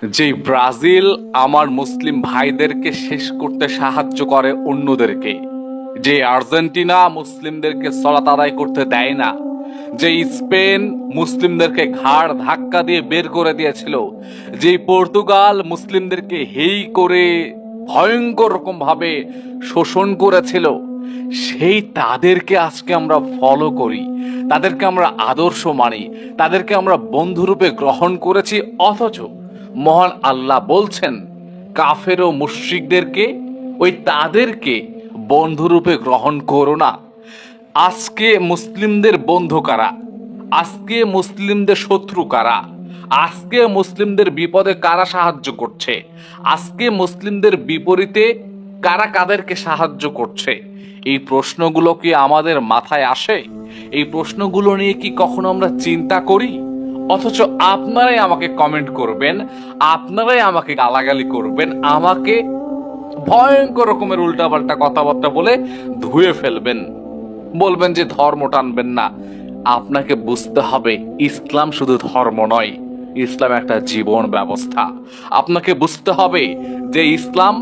যে ব্রাজিল আমার মুসলিম ভাইদেরকে শেষ করতে সাহায্য করে অন্যদেরকে, যে আর্জেন্টিনা মুসলিমদেরকে সলাত আদায় করতে দেয় না, যে স্পেন মুসলিমদেরকে ঘাড় ধাক্কা দিয়ে বের করে দিয়েছিল, যে পর্তুগাল মুসলিমদেরকে হেই করে ভয়ঙ্কর রকম ভাবে শোষণ করেছিল, সেই তাদেরকে আজকে আমরা ফলো করি, তাদেরকে আমরা আদর্শ মানি, তাদেরকে আমরা বন্ধুরূপে গ্রহণ করেছি। অথচ মহান আল্লাহ বলছেন কাফের ও মুশরিকদেরকে, ওই তাদেরকে বন্ধুরূপে গ্রহণ করো না। আজকে মুসলিমদের বন্ধু কারা? আজকে মুসলিমদের শত্রু কারা? আজকে মুসলিমদের বিপদে কারা সাহায্য করছে? আজকে মুসলিমদের বিপরীতে কারা কাদেরকে সাহায্য করছে? এই প্রশ্নগুলো কি আমাদের মাথায় আসে? এই প্রশ্নগুলো নিয়ে কি কখনো আমরা চিন্তা করি? অথচ আপনারাই আমাকে কমেন্ট করবেন, আপনারাই আমাকে গালাগালি করবেন, আমাকে ভয়ঙ্কর রকমের উল্টাপাল্টা কথাবার্তা বলে ধুয়ে ফেলবেন, বলবেন যে ধর্ম টানবেন না। আপনাকে বুঝতে হবে ইসলাম শুধু ধর্ম নয়, ইসলাম একটা জীবন ব্যবস্থা। আপনাকে বুঝতে হবে যে ইসলাম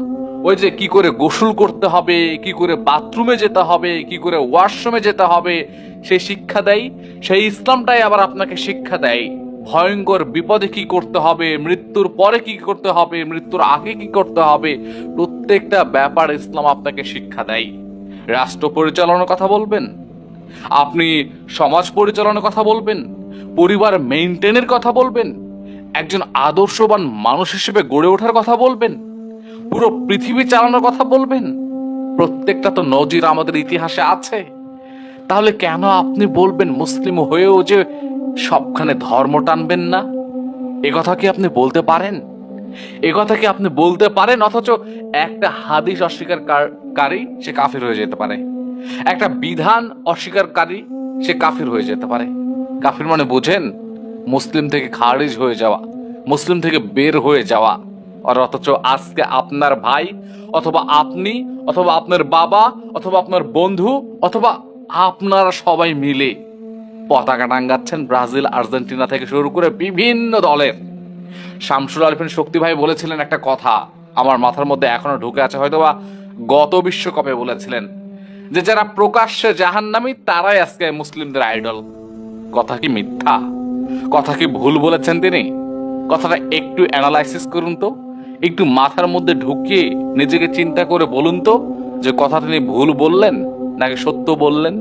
ওই যে কি করে গোসল করতে হবে, কি করে বাথরুমে যেতে হবে, কি করে ওয়াশরুমে যেতে হবে সেই শিক্ষা দেয়। সেই ইসলামটাই আবার আপনাকে শিক্ষা দেয় ভয়ঙ্কর বিপদে কি করতে হবে, মৃত্যুর পরে কি করতে হবে, মৃত্যুর আগে কি করতে হবে। প্রত্যেকটা ব্যাপার ইসলাম আপনাকে শিক্ষা দেয়। রাষ্ট্র পরিচালনার কথা বলবেন, আপনি সমাজ পরিচালনার কথা বলবেন, পরিবার মেইনটেনের কথা বলবেন, একজন আদর্শবান মানুষ হিসেবে গড়ে ওঠার কথা বলবেন, পুরো পৃথিবী চালানোর কথা বলবেন। প্রত্যেকটা তো নজির আমাদের ইতিহাসে আছে। তাহলে কেন আপনি বলবেন মুসলিম হয়েও যে সবখানে ধর্ম টানবেন না? এ কথা কি আপনি বলতে পারেন? এ কথা কি আপনি বলতে পারেন? অথচ একটা হাদিস অস্বীকারী সে কাফির হয়ে যেতে পারে, একটা বিধান অস্বীকারী সে কাফির হয়ে যেতে পারে। কাফির মানে বুঝেন? মুসলিম থেকে খারিজ হয়ে যাওয়া, মুসলিম থেকে বের হয়ে যাওয়া। আর অথচ আজকে আপনার ভাই অথবা আপনি অথবা আপনার বাবা অথবা আপনার বন্ধু অথবা আপনারা সবাই মিলে পতাকা টাঙ্গাচ্ছেন ব্রাজিল, আর্জেন্টিনা থেকে শুরু করে বিভিন্ন দলের। শামসুল আরিফিন শক্তি ভাই বলেছিলেন একটা কথা, আমার মাথার মধ্যে এখনো ঢুকে আছে, হয়তোবা গত বিশ্বকাপে বলেছিলেন যে যারা প্রকাশ্যে জাহান্নামী তারাই আজকে মুসলিমদের আইডল। কথা কি মিথ্যা? কথা কি ভুল বলেছেন তিনি? কথাটা একটু অ্যানালাইসিস করুন তো, একটু মাথার মধ্যে ঢুকিয়ে নিজেকে চিন্তা করে বলুন তো যে কথা তিনি ভুল বললেন নাকি সত্য বললেন।